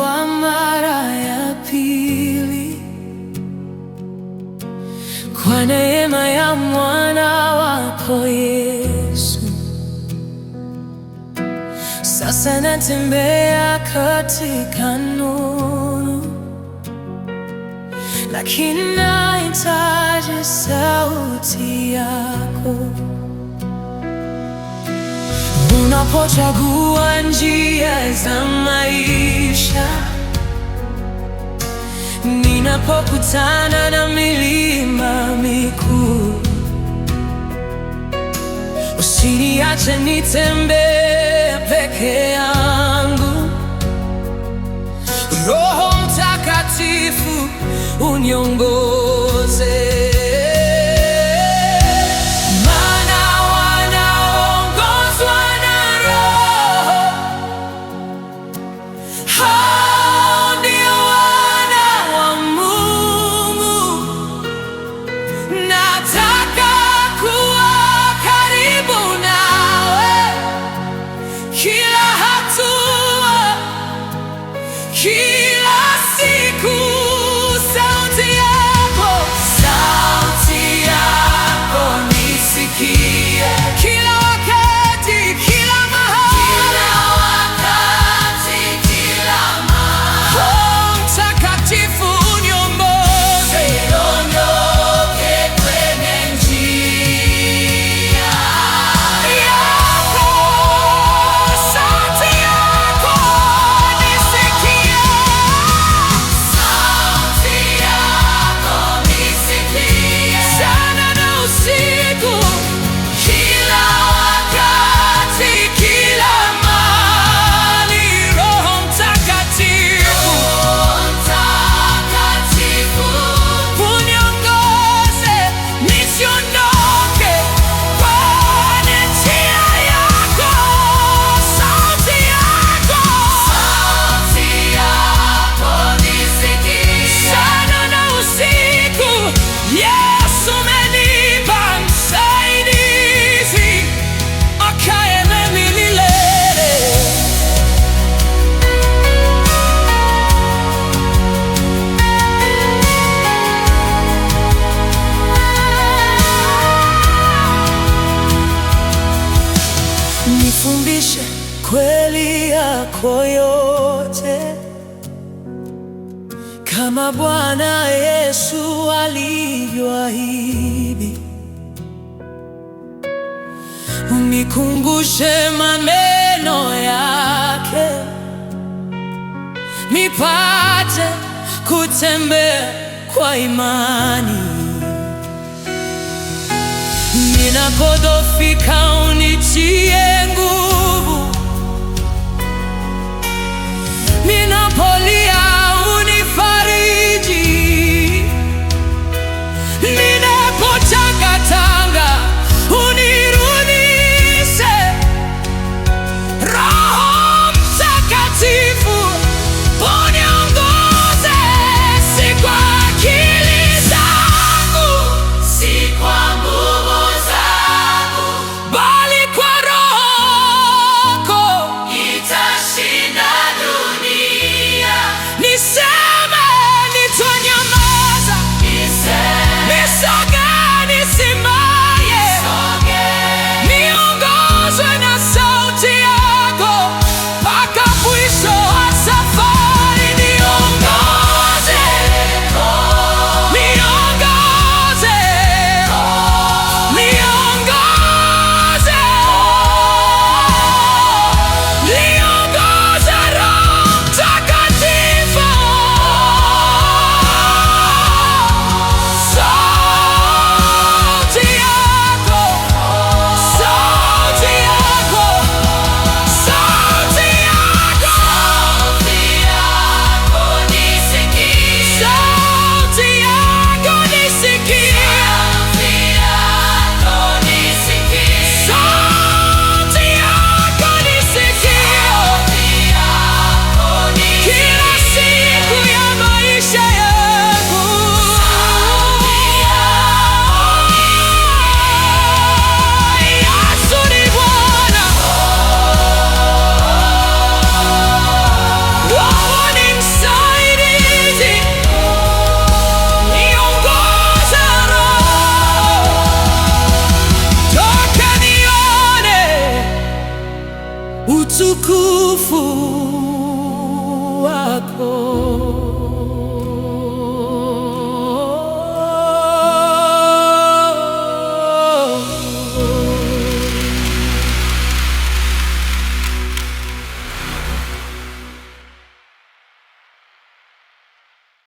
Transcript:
nimezaliwa mara ya pili kwa neema ya mwana wako Yesu. Sasa natembea katika nuru, lakini nahitaji sauti yako. Unapochagua njia za maisha, ninapokutana na milima mikuu, usiniache nitembee peke yangu. Roho Mtakatifu uniongoze. Kila siku sauti yako nisikie, kila wakati, kila mahali, Roho Mtakatifu uniongoze, niondoke kwenye njia yako. Sauti yako nisikie, sana na usiku, kila wakati, kila mahali. Roho Mtakatifu uniongoze, nisiondoke kwenye njia yako. Sauti yako nisikie, sana na usiku. Yesu umenipa msaidizi, akaye nami milele. Nifundishe kweli yako yote, kama Bwana Yesu alivyoahidi. Unikumbushe maneno yake, nipate kutembea kwa imani. Ninapodhoofika unitie nguvu, ninapolia unifariji, ninapotangatanga unirudishe. Roho Mtakatifu uniongoze, si kwa akili zangu, si kwa nguvu zangu, bali kwa Roho wako.